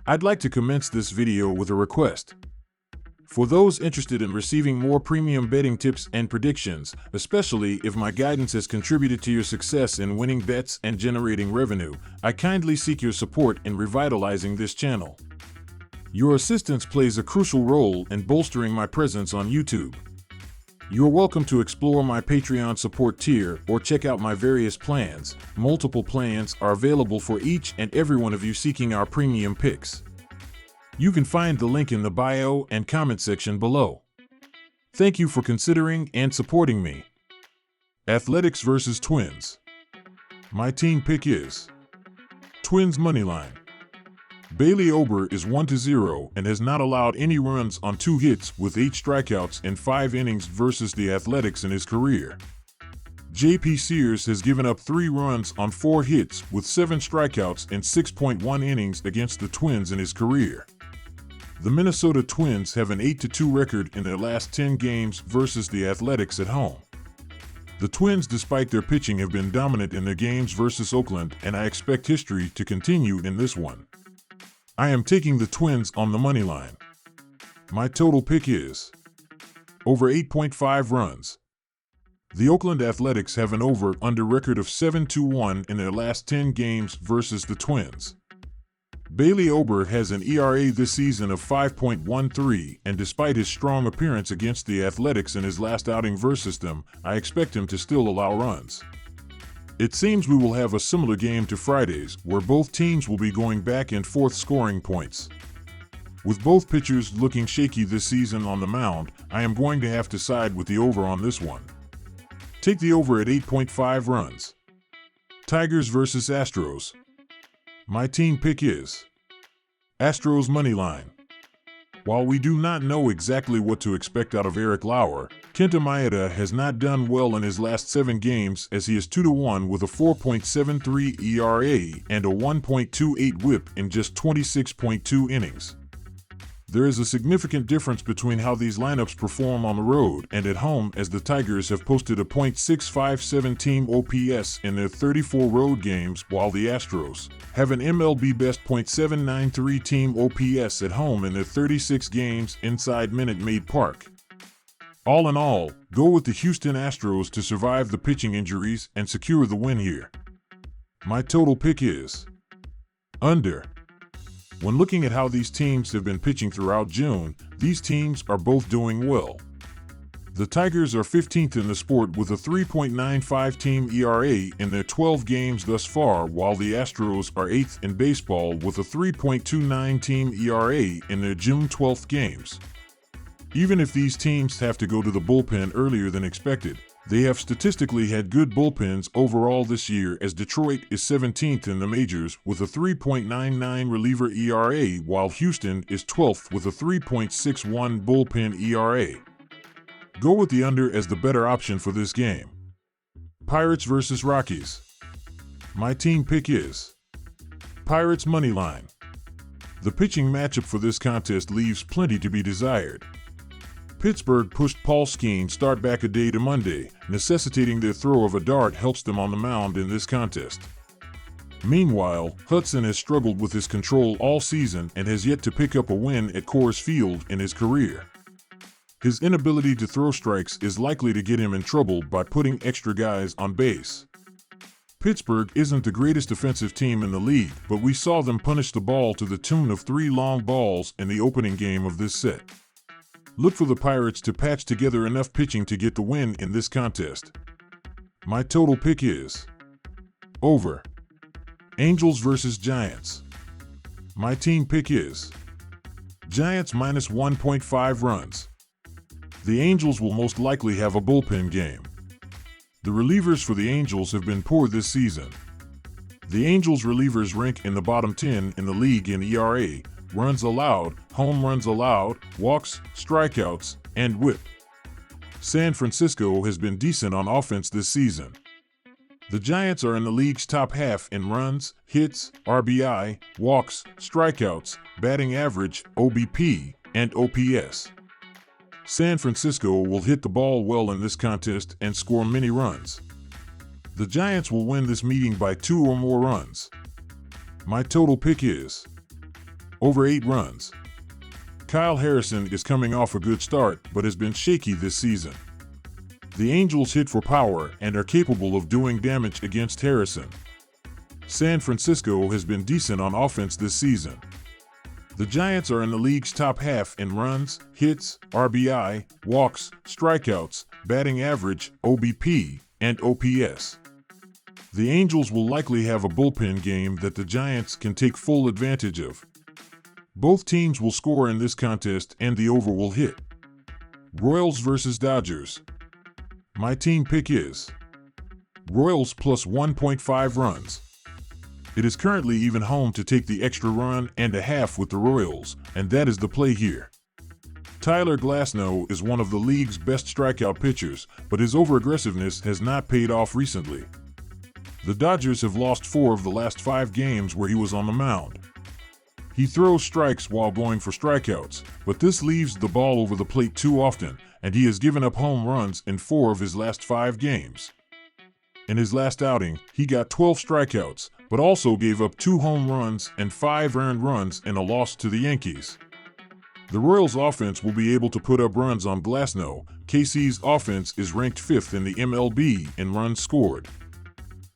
I'd like to commence this video with a request. For those interested in receiving more premium betting tips and predictions, especially if my guidance has contributed to your success in winning bets and generating revenue, I kindly seek your support in revitalizing this channel. Your assistance plays a crucial role in bolstering my presence on YouTube. You're welcome to explore my Patreon support tier or check out my various plans. Multiple plans are available for each and every one of you seeking our premium picks. You can find the link in the bio and comment section below. Thank you for considering and supporting me. Athletics versus Twins. My team pick is Twins moneyline. Bailey Ober is 1-0 and has not allowed any runs on 2 hits with 8 strikeouts in 5 innings versus the Athletics in his career. J.P. Sears has given up 3 runs on 4 hits with 7 strikeouts in 6.1 innings against the Twins in his career. The Minnesota Twins have an 8-2 record in their last 10 games versus the Athletics at home. The Twins, despite their pitching, have been dominant in their games versus Oakland, and I expect history to continue in this one. I am taking the Twins on the money line. My total pick is over 8.5 runs. The Oakland Athletics have an over-under record of 7-1 in their last 10 games versus the Twins. Bailey Ober has an ERA this season of 5.13, and despite his strong appearance against the Athletics in his last outing versus them, I expect him to still allow runs. It seems we will have a similar game to Friday's, where both teams will be going back and forth scoring points. With both pitchers looking shaky this season on the mound, I am going to have to side with the over on this one. Take the over at 8.5 runs. Tigers versus Astros. My team pick is Astros moneyline. While we do not know exactly what to expect out of Eric Lauer, Kenta Maeda has not done well in his last 7 games, as he is 2-1 with a 4.73 ERA and a 1.28 WHIP in just 26.2 innings. There is a significant difference between how these lineups perform on the road and at home, as the Tigers have posted a .657 team OPS in their 34 road games, while the Astros have an MLB best .793 team OPS at home in their 36 games inside Minute Maid Park. All in all, go with the Houston Astros to survive the pitching injuries and secure the win here. My total pick is under. When looking at how these teams have been pitching throughout June, these teams are both doing well. The Tigers are 15th in the sport with a 3.95 team ERA in their 12 games thus far, while the Astros are 8th in baseball with a 3.29 team ERA in their June 12th games. Even if these teams have to go to the bullpen earlier than expected, they have statistically had good bullpens overall this year, as Detroit is 17th in the majors with a 3.99 reliever ERA, while Houston is 12th with a 3.61 bullpen ERA. Go with the under as the better option for this game. Pirates versus Rockies. My team pick is Pirates moneyline. The pitching matchup for this contest leaves plenty to be desired. Pittsburgh pushed Paul Skeens start back a day to Monday, necessitating their throw of a dart helps them on the mound in this contest. Meanwhile, Hudson has struggled with his control all season and has yet to pick up a win at Coors Field in his career. His inability to throw strikes is likely to get him in trouble by putting extra guys on base. Pittsburgh isn't the greatest offensive team in the league, but we saw them punish the ball to the tune of 3 long balls in the opening game of this set. Look for the Pirates to patch together enough pitching to get the win in this contest. My total pick is over. Angels versus Giants. My team pick is Giants minus 1.5 runs. The Angels will most likely have a bullpen game. The relievers for the Angels have been poor this season. The Angels relievers rank in the bottom 10 in the league in ERA, runs allowed, home runs allowed, walks, strikeouts, and WHIP. San Francisco has been decent on offense this season. The Giants are in the league's top half in runs, hits, RBI, walks, strikeouts, batting average, OBP, and OPS. San Francisco will hit the ball well in this contest and score many runs. The Giants will win this meeting by 2 or more runs. My total pick is Over 8 runs. Kyle Harrison is coming off a good start but has been shaky this season. The Angels hit for power and are capable of doing damage against Harrison. San Francisco has been decent on offense this season. The Giants are in the league's top half in runs, hits, RBI, walks, strikeouts, batting average, OBP, and OPS. The Angels will likely have a bullpen game that the Giants can take full advantage of. Both teams will score in this contest and the over will hit. Royals versus Dodgers. My team pick is Royals plus 1.5 runs. It is currently even home to take the extra run and a half with the Royals, and that is the play here. Tyler Glasnow is one of the league's best strikeout pitchers, but his over-aggressiveness has not paid off recently. The Dodgers have lost 4 of the last 5 games where he was on the mound. He throws strikes while going for strikeouts, but this leaves the ball over the plate too often, and he has given up home runs in 4 of his last 5 games. In his last outing, he got 12 strikeouts, but also gave up 2 home runs and 5 earned runs in a loss to the Yankees. The Royals' offense will be able to put up runs on Glasnow. KC's offense is ranked 5th in the MLB in runs scored.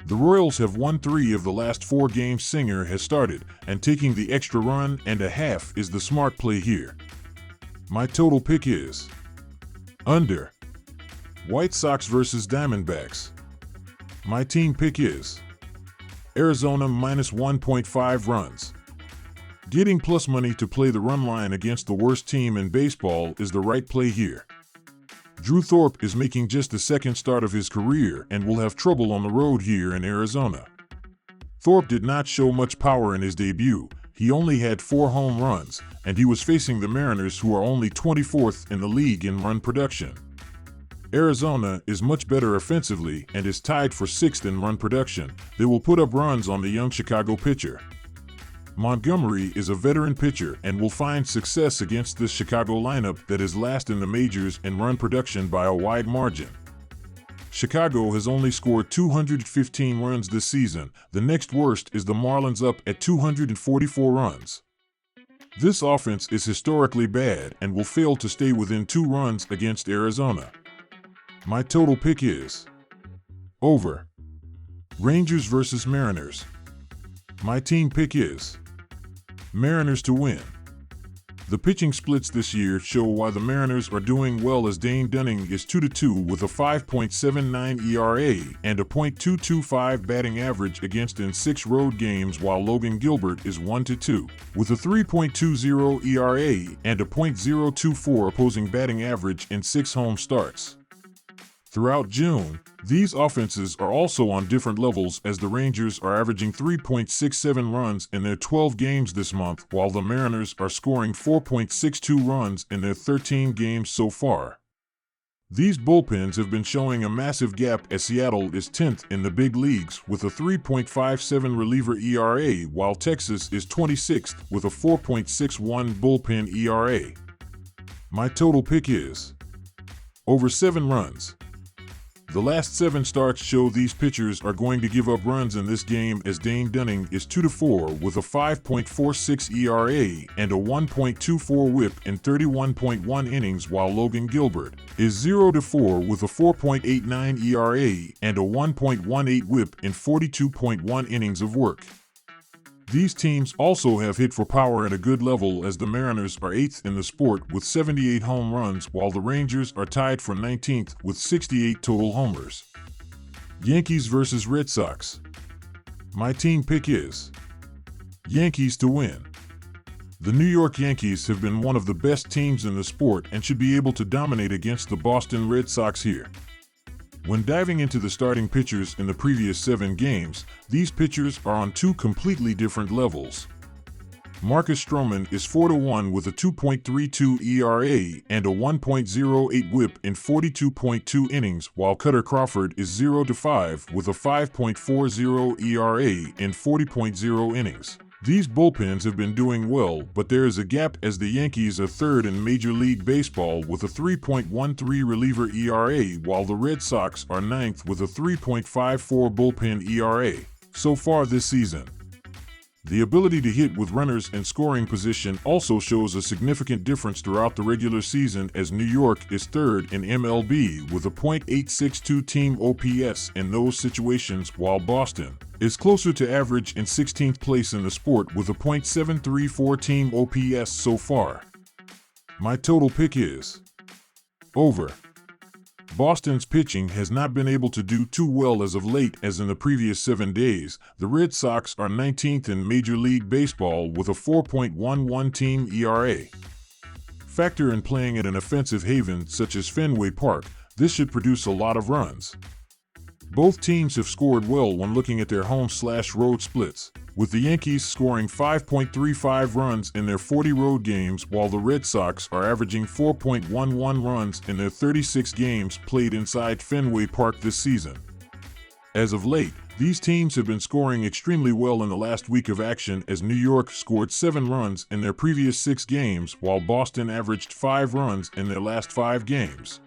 The Royals have won 3 of the last 4 games Singer has started, and taking the extra run and a half is the smart play here. My total pick is under. White Sox versus Diamondbacks. My team pick is Arizona minus 1.5 runs. Getting plus money to play the run line against the worst team in baseball is the right play here. Drew Thorpe is making just the second start of his career and will have trouble on the road here in Arizona. Thorpe did not show much power in his debut. He only had 4 home runs, and he was facing the Mariners, who are only 24th in the league in run production. Arizona is much better offensively and is tied for 6th in run production. They will put up runs on the young Chicago pitcher. Montgomery is a veteran pitcher and will find success against this Chicago lineup that is last in the majors in run production by a wide margin. Chicago has only scored 215 runs this season. The next worst is the Marlins, up at 244 runs. This offense is historically bad and will fail to stay within 2 runs against Arizona. My total pick is over. Rangers versus Mariners. My team pick is Mariners to win. The pitching splits this year show why the Mariners are doing well, as Dane Dunning is 2-2 with a 5.79 ERA and a .225 batting average against in 6 road games, while Logan Gilbert is 1-2 with a 3.20 ERA and a .024 opposing batting average in 6 home starts. Throughout June, these offenses are also on different levels, as the Rangers are averaging 3.67 runs in their 12 games this month, while the Mariners are scoring 4.62 runs in their 13 games so far. These bullpens have been showing a massive gap, as Seattle is 10th in the big leagues with a 3.57 reliever ERA, while Texas is 26th with a 4.61 bullpen ERA. My total pick is over 7 runs. The last 7 starts show these pitchers are going to give up runs in this game, as Dane Dunning is 2-4 with a 5.46 ERA and a 1.24 WHIP in 31.1 innings, while Logan Gilbert is 0-4 with a 4.89 ERA and a 1.18 WHIP in 42.1 innings of work. These teams also have hit for power at a good level, as the Mariners are 8th in the sport with 78 home runs, while the Rangers are tied for 19th with 68 total homers. Yankees versus Red Sox. My team pick is Yankees to win. The New York Yankees have been one of the best teams in the sport and should be able to dominate against the Boston Red Sox here. When diving into the starting pitchers in the previous 7 games, these pitchers are on 2 completely different levels. Marcus Stroman is 4-1 with a 2.32 ERA and a 1.08 WHIP in 42.2 innings, while Cutter Crawford is 0-5 with a 5.40 ERA in 40.0 innings. These bullpens have been doing well, but there is a gap, as the Yankees are 3rd in Major League Baseball with a 3.13 reliever ERA, while the Red Sox are 9th with a 3.54 bullpen ERA so far this season. The ability to hit with runners in scoring position also shows a significant difference throughout the regular season, as New York is third in MLB with a .862 team OPS in those situations, while Boston is closer to average in 16th place in the sport with a .734 team OPS so far. My total pick is over. Boston's pitching has not been able to do too well as of late, as in the previous 7 days. The Red Sox are 19th in Major League Baseball with a 4.11 team ERA. Factor in playing at an offensive haven such as Fenway Park, this should produce a lot of runs. Both teams have scored well when looking at their home/road splits, with the Yankees scoring 5.35 runs in their 40 road games, while the Red Sox are averaging 4.11 runs in their 36 games played inside Fenway Park this season. As of late, these teams have been scoring extremely well in the last week of action, as New York scored 7 runs in their previous 6 games, while Boston averaged 5 runs in their last 5 games.